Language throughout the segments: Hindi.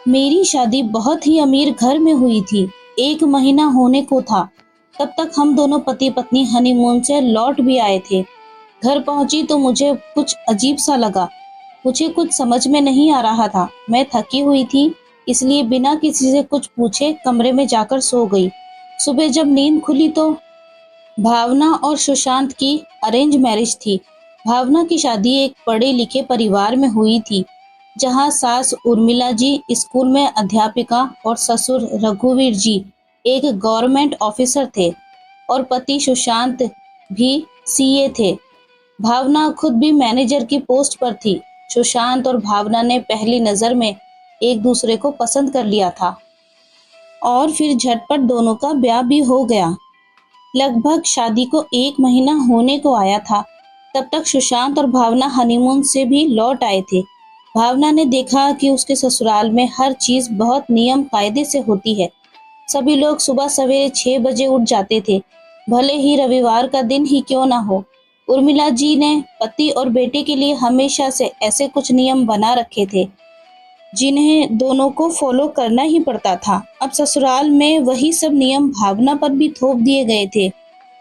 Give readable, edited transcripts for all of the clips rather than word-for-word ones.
मेरी शादी बहुत ही अमीर घर में हुई थी। 1 महीना होने को था। तब तक हम दोनों पति-पत्नी हनीमून से लौट भी आए थे। घर पहुंची तो मुझे कुछ अजीब सा लगा। मुझे कुछ समझ में नहीं आ रहा था। मैं थकी हुई थी, इसलिए बिना किसी से कुछ पूछे कमरे में जाकर सो गई। सुबह जब नींद खुली तो भावना और सुशांत की अरेंज मैरिज थी। भावना की शादी एक पढ़े लिखे परिवार में हुई थी, जहां सास उर्मिला जी स्कूल में अध्यापिका और ससुर रघुवीर जी एक गवर्नमेंट ऑफिसर थे और पति सुशांत भी सीए थे। भावना खुद भी मैनेजर की पोस्ट पर थी। सुशांत और भावना ने पहली नजर में एक दूसरे को पसंद कर लिया था और फिर झटपट दोनों का ब्याह भी हो गया। लगभग शादी को 1 महीना होने को आया था। तब तक सुशांत और भावना हनीमून से भी लौट आए थे। भावना ने देखा कि उसके ससुराल में हर चीज बहुत नियम कायदे से होती है। सभी लोग सुबह सवेरे 6 बजे उठ जाते थे, भले ही रविवार का दिन ही क्यों ना हो। उर्मिला जी ने पति और बेटे के लिए हमेशा से ऐसे कुछ नियम बना रखे थे, जिन्हें दोनों को फॉलो करना ही पड़ता था। अब ससुराल में वही सब नियम भावना पर भी थोप दिए गए थे।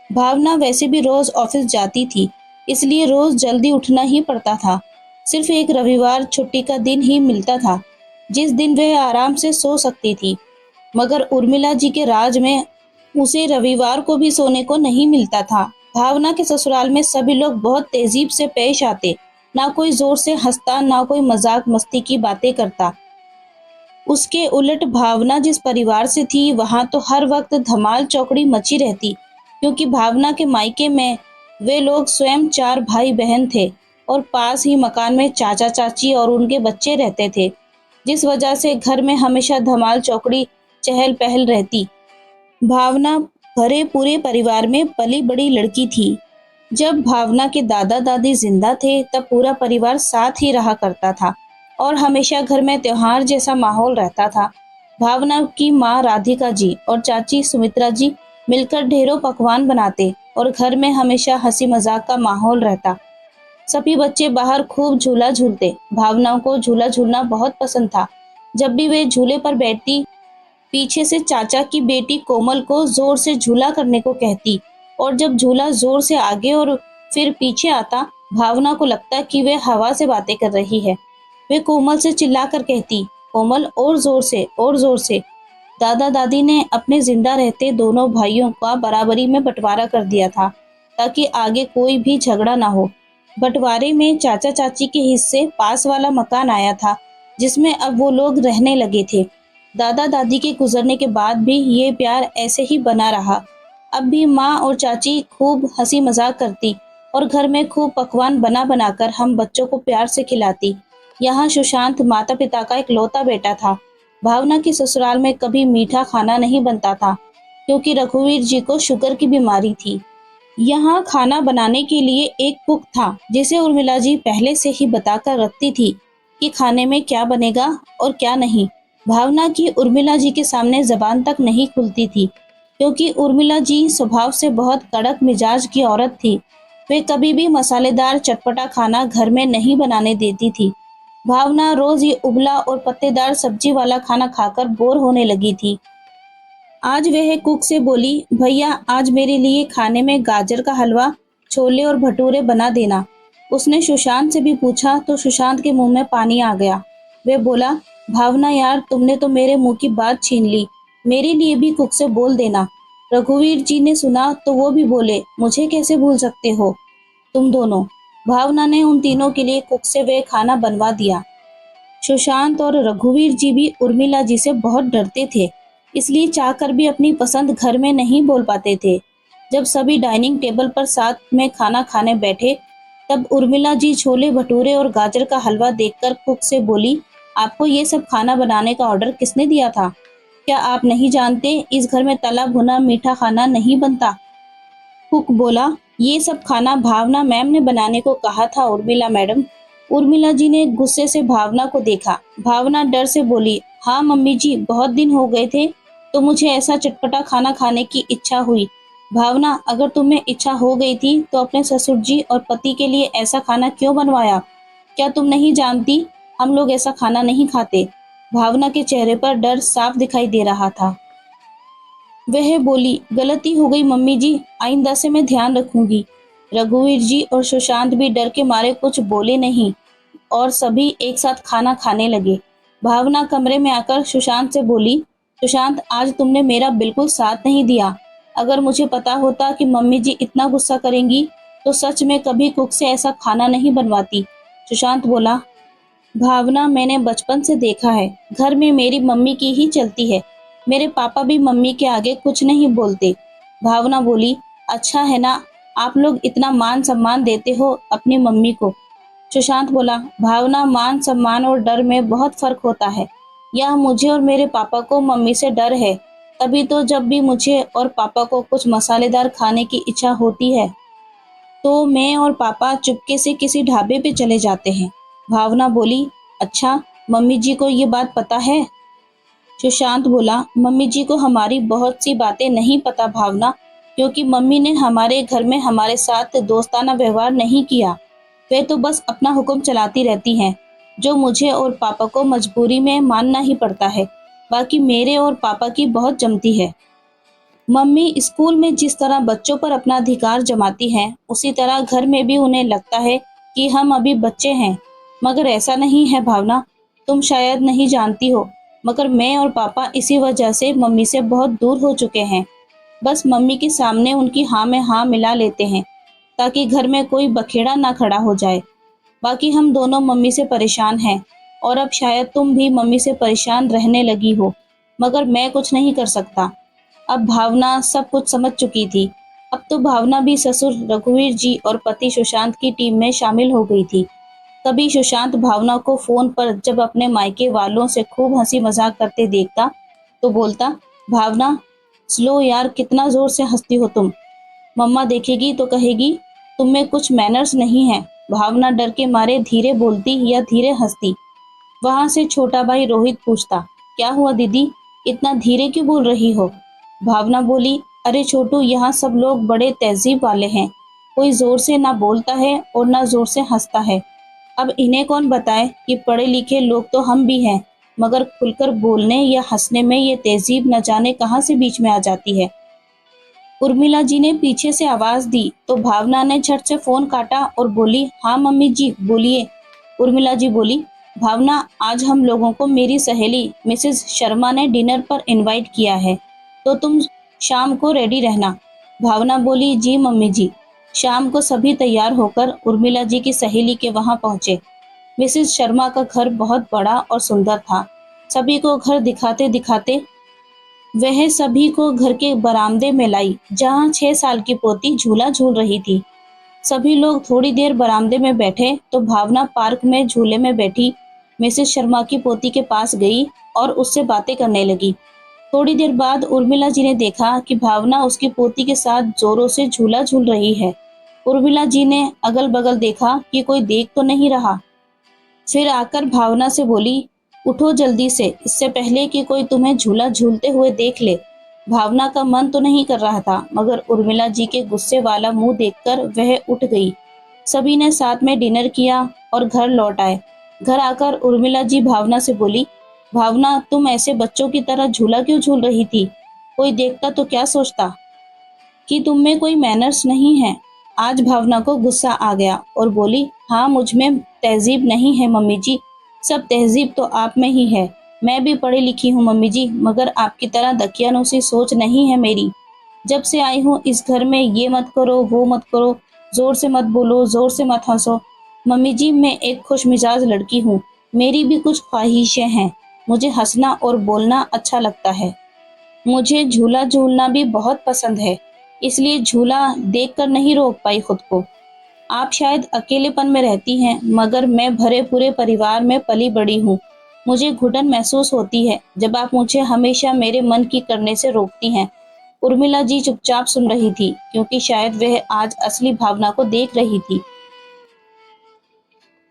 भावना वैसे भी रोज ऑफिस जाती थी, इसलिए रोज जल्दी उठना ही पड़ता था। सिर्फ एक रविवार छुट्टी का दिन ही मिलता था, जिस दिन वह आराम से सो सकती थी। मगर उर्मिला जी के राज में उसे रविवार को भी सोने को नहीं मिलता था। भावना के ससुराल में सभी लोग बहुत तहजीब से पेश आते। ना कोई जोर से हंसता, ना कोई मजाक मस्ती की बातें करता। उसके उलट भावना जिस परिवार से थी, वहां तो हर वक्त धमाल चौकड़ी मची रहती, क्योंकि भावना के मायके में वे लोग स्वयं 4 भाई बहन थे और पास ही मकान में चाचा चाची और उनके बच्चे रहते थे, जिस वजह से घर में हमेशा धमाल चौकड़ी चहल पहल रहती। भावना भरे पूरे परिवार में पली बड़ी लड़की थी। जब भावना के दादा दादी जिंदा थे, तब पूरा परिवार साथ ही रहा करता था और हमेशा घर में त्योहार जैसा माहौल रहता था। भावना की माँ राधिका जी और चाची सुमित्रा जी मिलकर ढेरों पकवान बनाते और घर में हमेशा हंसी मजाक का माहौल रहता। सभी बच्चे बाहर खूब झूला झूलते। भावना को झूला झूलना बहुत पसंद था। जब भी वे झूले पर बैठती, पीछे से चाचा की बेटी कोमल को जोर से झूला करने को कहती, और जब झूला जोर से आगे और फिर पीछे आता, भावना को लगता कि वे हवा से बातें कर रही है। वे कोमल से चिल्लाकर कहती, कोमल और जोर से, और जोर से। दादा दादी ने अपने जिंदा रहते दोनों भाइयों का बराबरी में बंटवारा कर दिया था, ताकि आगे कोई भी झगड़ा ना हो। बंटवारे में चाचा चाची के हिस्से पास वाला मकान आया था, जिसमें अब वो लोग रहने लगे थे। दादा दादी के गुजरने के बाद भी ये प्यार ऐसे ही बना रहा। अब भी माँ और चाची खूब हंसी मजाक करती और घर में खूब पकवान बना बनाकर हम बच्चों को प्यार से खिलाती। यहाँ सुशांत माता पिता का इकलौता बेटा था। भावना के ससुराल में कभी मीठा खाना नहीं बनता था, क्योंकि रघुवीर जी को शुगर की बीमारी थी। यहाँ खाना बनाने के लिए एक कुक था, जिसे उर्मिला जी पहले से ही बताकर रखती थी कि खाने में क्या बनेगा और क्या नहीं। भावना की उर्मिला जी के सामने जबान तक नहीं खुलती थी, क्योंकि उर्मिला जी स्वभाव से बहुत कड़क मिजाज की औरत थी। वे कभी भी मसालेदार चटपटा खाना घर में नहीं बनाने देती थी। भावना रोज ये उबला और पत्तेदार सब्जी वाला खाना खाकर बोर होने लगी थी। आज वह कुक से बोली, भैया आज मेरे लिए खाने में गाजर का हलवा, छोले और भटूरे बना देना। उसने सुशांत से भी पूछा तो सुशांत के मुंह में पानी आ गया। वह बोला, भावना यार, तुमने तो मेरे मुंह की बात छीन ली। मेरे लिए भी कुक से बोल देना। रघुवीर जी ने सुना तो वो भी बोले, मुझे कैसे भूल सकते हो तुम दोनों। भावना ने उन तीनों के लिए कुक से वह खाना बनवा दिया। सुशांत और रघुवीर जी भी उर्मिला जी से बहुत डरते थे, इसलिए चाहकर भी अपनी पसंद घर में नहीं बोल पाते थे। जब सभी डाइनिंग टेबल पर साथ में खाना खाने बैठे, तब उर्मिला जी छोले भटूरे और गाजर का हलवा देखकर कुक से बोली, आपको ये सब खाना बनाने का ऑर्डर किसने दिया था? क्या आप नहीं जानते इस घर में तला भुना मीठा खाना नहीं बनता? कुक बोला, ये सब खाना भावना मैम ने बनाने को कहा था उर्मिला मैडम। उर्मिला जी ने गुस्से से भावना को देखा। भावना डर से बोली, हाँ मम्मी जी, बहुत दिन हो गए थे तो मुझे ऐसा चटपटा खाना खाने की इच्छा हुई। भावना, अगर तुम्हें इच्छा हो गई थी तो अपने ससुर जी और पति के लिए ऐसा खाना क्यों बनवाया? क्या तुम नहीं जानती हम लोग ऐसा खाना नहीं खाते? भावना के चेहरे पर डर साफ दिखाई दे रहा था। वह बोली, गलती हो गई मम्मी जी, आइंदा से मैं ध्यान रखूंगी। रघुवीर जी और सुशांत भी डर के मारे कुछ बोले नहीं और सभी एक साथ खाना खाने लगे। भावना कमरे में आकर सुशांत से बोली, सुशांत, आज तुमने मेरा बिल्कुल साथ नहीं दिया। अगर मुझे पता होता कि मम्मी जी इतना गुस्सा करेंगी तो सच में कभी कुक से ऐसा खाना नहीं बनवाती। सुशांत बोला, भावना, मैंने बचपन से देखा है, घर में मेरी मम्मी की ही चलती है। मेरे पापा भी मम्मी के आगे कुछ नहीं बोलते। भावना बोली, अच्छा है ना, आप लोग इतना मान सम्मान देते हो अपनी मम्मी को। सुशांत बोला, भावना, मान सम्मान और डर में बहुत फर्क होता है। यह मुझे और मेरे पापा को मम्मी से डर है। तभी तो जब भी मुझे और पापा को कुछ मसालेदार खाने की इच्छा होती है तो मैं और पापा चुपके से किसी ढाबे पे चले जाते हैं। भावना बोली, अच्छा, मम्मी जी को ये बात पता है? सुशांत बोला, मम्मी जी को हमारी बहुत सी बातें नहीं पता भावना, क्योंकि मम्मी ने हमारे घर में हमारे साथ दोस्ताना व्यवहार नहीं किया। वे तो बस अपना हुक्म चलाती रहती हैं, जो मुझे और पापा को मजबूरी में मानना ही पड़ता है। बाकी मेरे और पापा की बहुत जमती है। मम्मी स्कूल में जिस तरह बच्चों पर अपना अधिकार जमाती हैं, उसी तरह घर में भी उन्हें लगता है कि हम अभी बच्चे हैं। मगर ऐसा नहीं है भावना, तुम शायद नहीं जानती हो, मगर मैं और पापा इसी वजह से मम्मी से बहुत दूर हो चुके हैं। बस मम्मी के सामने उनकी हाँ में हाँ मिला लेते हैं, ताकि घर में कोई बखेड़ा ना खड़ा हो जाए। बाकी हम दोनों मम्मी से परेशान हैं, और अब शायद तुम भी मम्मी से परेशान रहने लगी हो, मगर मैं कुछ नहीं कर सकता। अब भावना सब कुछ समझ चुकी थी। अब तो भावना भी ससुर रघुवीर जी और पति सुशांत की टीम में शामिल हो गई थी। कभी सुशांत भावना को फोन पर जब अपने मायके वालों से खूब हंसी मजाक करते देखता तो बोलता, भावना, स्लो यार, कितना जोर से हंसती हो तुम। मम्मा देखेगी तो कहेगी तुम में कुछ मैनर्स नहीं है। भावना डर के मारे धीरे बोलती या धीरे हंसती। वहां से छोटा भाई रोहित पूछता, क्या हुआ दीदी, इतना धीरे क्यों बोल रही हो? भावना बोली, अरे छोटू, यहाँ सब लोग बड़े तहजीब वाले हैं। कोई जोर से ना बोलता है और ना जोर से हंसता है। अब इन्हें कौन बताए कि पढ़े लिखे लोग तो हम भी हैं, मगर खुलकर बोलने या हंसने में ये तहजीब न जाने कहाँ से बीच में आ जाती है। उर्मिला जी ने पीछे से आवाज दी तो भावना ने झट से फोन काटा और बोली, हाँ मम्मी जी बोलिए। उर्मिला जी बोली, भावना, आज हम लोगों को मेरी सहेली मिसेस शर्मा ने डिनर पर इनवाइट किया है, तो तुम शाम को रेडी रहना। भावना बोली, जी मम्मी जी। शाम को सभी तैयार होकर उर्मिला जी की सहेली के वहां पहुंचे। मिसेस शर्मा का घर बहुत बड़ा और सुंदर था। सभी को घर दिखाते दिखाते वह सभी को घर के बरामदे में लाई, जहां 6 साल की पोती झूला झूल रही थी। सभी लोग थोड़ी देर बरामदे में बैठे तो भावना पार्क में झूले में बैठी मिसेस शर्मा की पोती के पास गई और उससे बातें करने लगी। थोड़ी देर बाद उर्मिला जी ने देखा कि भावना उसकी पोती के साथ जोरों से झूला झूल रही है। उर्मिला जी ने अगल बगल देखा कि कोई देख तो नहीं रहा। फिर आकर भावना से बोली, उठो जल्दी से, इससे पहले कि कोई तुम्हें झूला झूलते हुए देख ले। भावना का मन तो नहीं कर रहा था, मगर उर्मिला जी के गुस्से वाला मुंह देखकर वह उठ गई। सभी ने साथ में डिनर किया और घर लौट आए। घर आकर उर्मिला जी भावना से बोली, भावना, तुम ऐसे बच्चों की तरह झूला क्यों झूल रही थी? कोई देखता तो क्या सोचता कि तुम में कोई मैनर्स नहीं है। आज भावना को गुस्सा आ गया और बोली, हाँ, मुझ में तहजीब नहीं है मम्मी जी, सब तहजीब तो आप में ही है। मैं भी पढ़ी लिखी हूँ मम्मी जी, मगर आपकी तरह दकियानूसी सोच नहीं है मेरी। जब से आई हूँ इस घर में ये मत करो वो मत करो, जोर से मत बोलो, जोर से मत हंसो। मम्मी जी, मैं एक खुश मिजाज लड़की हूँ, मेरी भी कुछ ख्वाहिशें हैं। मुझे हंसना और बोलना अच्छा लगता है। मुझे झूला झूलना भी बहुत पसंद है, इसलिए झूला देखकर नहीं रोक पाई खुद को। आप शायद अकेलेपन में रहती हैं, मगर मैं भरे पूरे परिवार में पली बड़ी हूँ। मुझे घुटन महसूस होती है जब आप मुझे हमेशा मेरे मन की करने से रोकती हैं। उर्मिला जी चुपचाप सुन रही थी, क्योंकि शायद वह आज असली भावना को देख रही थी।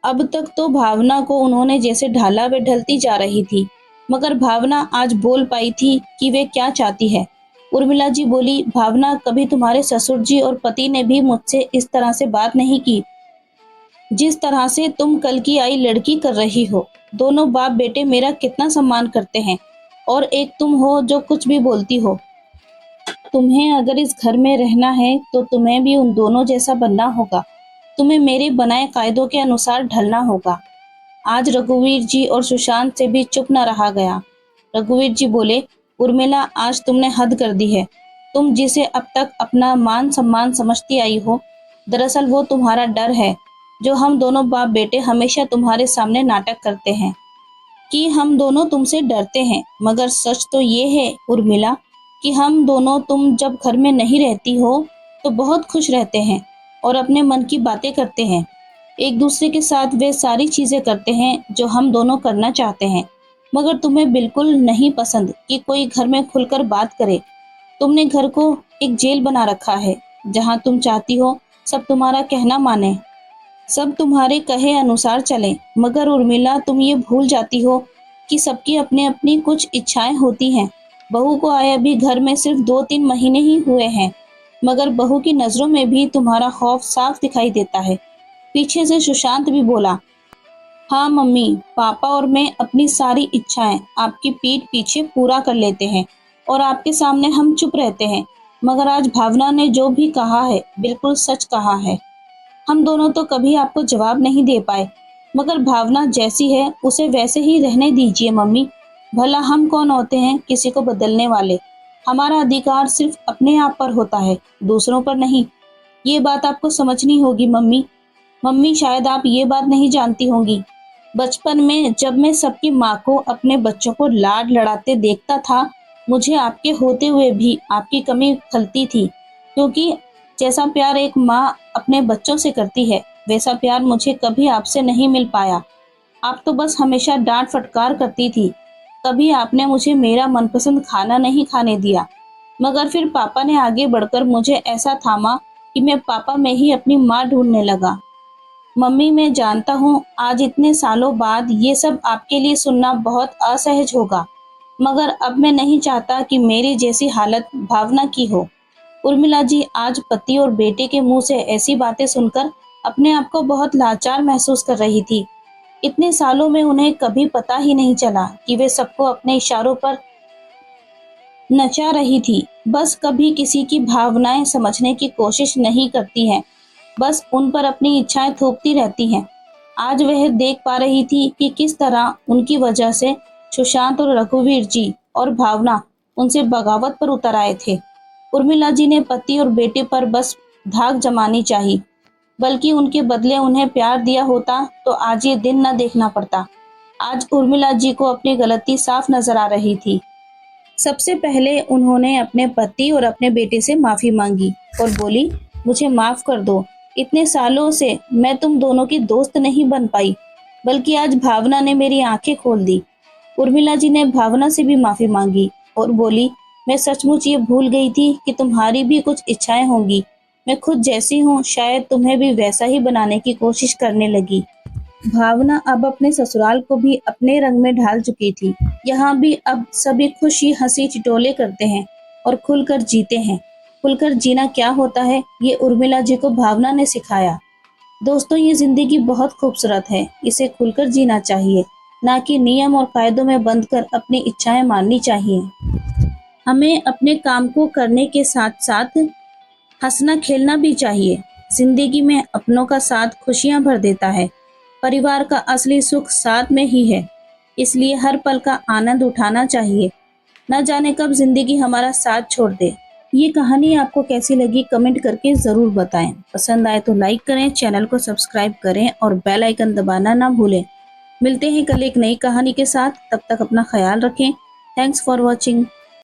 अब तक तो भावना को उन्होंने जैसे ढाला वे ढलती जा रही थी, मगर भावना आज बोल पाई थी कि वे क्या चाहती है। उर्मिला जी बोली, भावना, कभी तुम्हारे ससुर जी और पति ने भी मुझसे इस तरह से बात नहीं की। जिस तरह से तुम कल की आई लड़की कर रही हो। दोनों बाप बेटे मेरा कितना सम्मान करते हैं और एक तुम हो जो कुछ भी बोलती हो। तुम्हें अगर इस घर में रहना है तो तुम्हें भी उन दोनों जैसा बनना होगा। तुम्हें मेरे बनाए कायदों के अनुसार ढलना होगा। आज रघुवीर जी और सुशांत से भी चुप न रहा गया। रघुवीर जी बोले, उर्मिला, आज तुमने हद कर दी है। तुम जिसे अब तक अपना मान सम्मान समझती आई हो, दरअसल वो तुम्हारा डर है, जो हम दोनों बाप बेटे हमेशा तुम्हारे सामने नाटक करते हैं कि हम दोनों तुमसे डरते हैं। मगर सच तो ये है उर्मिला कि हम दोनों, तुम जब घर में नहीं रहती हो तो बहुत खुश रहते हैं और अपने मन की बातें करते हैं। एक दूसरे के साथ वे सारी चीजें करते हैं जो हम दोनों करना चाहते हैं। मगर तुम्हें बिल्कुल नहीं पसंद कि कोई घर में खुलकर बात करे। तुमने घर को एक जेल बना रखा है, जहां तुम चाहती हो सब तुम्हारा कहना माने, सब तुम्हारे कहे अनुसार चले। मगर उर्मिला, तुम ये भूल जाती हो कि सबकी अपनी अपनी कुछ इच्छाएं होती हैं। बहू को आए अभी घर में सिर्फ 2-3 महीने ही हुए हैं, मगर बहू की नजरों में भी तुम्हारा खौफ साफ दिखाई देता है। पीछे से सुशांत भी बोला, हाँ मम्मी, पापा और मैं अपनी सारी इच्छाएं आपकी पीठ पीछे पूरा कर लेते हैं और आपके सामने हम चुप रहते हैं। मगर आज भावना ने जो भी कहा है बिल्कुल सच कहा है। हम दोनों तो कभी आपको जवाब नहीं दे पाए, मगर भावना जैसी है उसे वैसे ही रहने दीजिए मम्मी। भला हम कौन होते हैं किसी को बदलने वाले। हमारा अधिकार सिर्फ अपने आप पर होता है, दूसरों पर नहीं। ये बात आपको समझनी होगी मम्मी। मम्मी, शायद आप ये बात नहीं जानती होंगी। बचपन में जब मैं सबकी माँ को अपने बच्चों को लाड लड़ाते देखता था, मुझे आपके होते हुए भी आपकी कमी खलती थी, क्योंकि जैसा प्यार एक माँ अपने बच्चों से करती है, वैसा प्यार मुझे कभी आपसे नहीं मिल पाया। आप तो बस हमेशा डांट फटकार करती थी। कभी आपने मुझे मेरा मनपसंद खाना नहीं खाने दिया। मगर फिर पापा ने आगे बढ़कर मुझे ऐसा थामा कि मैं पापा में ही अपनी माँ ढूंढने लगा। मम्मी, मैं जानता हूँ आज इतने सालों बाद ये सब आपके लिए सुनना बहुत असहज होगा, मगर अब मैं नहीं चाहता कि मेरी जैसी हालत भावना की हो। उर्मिला जी आज पति और बेटे के मुंह से ऐसी बातें सुनकर अपने आप को बहुत लाचार महसूस कर रही थी। इतने सालों में उन्हें कभी पता ही नहीं चला कि वे सबको अपने इशारों पर नचा रही थी। बस कभी किसी की भावनाएं समझने की कोशिश नहीं करती हैं, बस उन पर अपनी इच्छाएं थोपती रहती हैं। आज वह देख पा रही थी कि किस तरह उनकी वजह से सुशांत और रघुवीर जी और भावना उनसे बगावत पर उतर आए थे। उर्मिला जी ने पति और बेटे पर बस धाक जमानी चाहिए, बल्कि उनके बदले उन्हें प्यार दिया होता तो आज ये दिन न देखना पड़ता। आज उर्मिला जी को अपनी गलती साफ नजर आ रही थी। सबसे पहले उन्होंने अपने पति और अपने बेटे से माफी मांगी और बोली, मुझे माफ कर दो। इतने सालों से मैं तुम दोनों की दोस्त नहीं बन पाई, बल्कि आज भावना ने मेरी आंखें खोल दी। उर्मिला जी ने भावना से भी माफी मांगी और बोली, मैं सचमुच ये भूल गई थी कि तुम्हारी भी कुछ इच्छाएं होंगी। मैं खुद जैसी हूँ, शायद तुम्हें भी वैसा ही बनाने की कोशिश करने लगी। भावना अब अपने ससुराल को भी अपने रंग में ढाल चुकी थी। यहाँ भी अब सभी खुशी हंसी ठिठोले करते हैं और खुलकर जीते हैं। खुलकर जीना क्या होता है, ये उर्मिला जी को भावना ने सिखाया। दोस्तों, ये जिंदगी बहुत खूबसूरत है, इसे खुलकर जीना चाहिए, ना कि नियम और कायदों में बंद कर अपनी इच्छाएं माननी चाहिए। हमें अपने काम को करने के साथ साथ हंसना खेलना भी चाहिए। जिंदगी में अपनों का साथ खुशियां भर देता है। परिवार का असली सुख साथ में ही है, इसलिए हर पल का आनंद उठाना चाहिए। न जाने कब जिंदगी हमारा साथ छोड़ दे। ये कहानी आपको कैसी लगी कमेंट करके ज़रूर बताएं। पसंद आए तो लाइक करें, चैनल को सब्सक्राइब करें और बेल आइकन दबाना ना भूलें। मिलते हैं कल एक नई कहानी के साथ, तब तक अपना ख्याल रखें। Thanks for watching.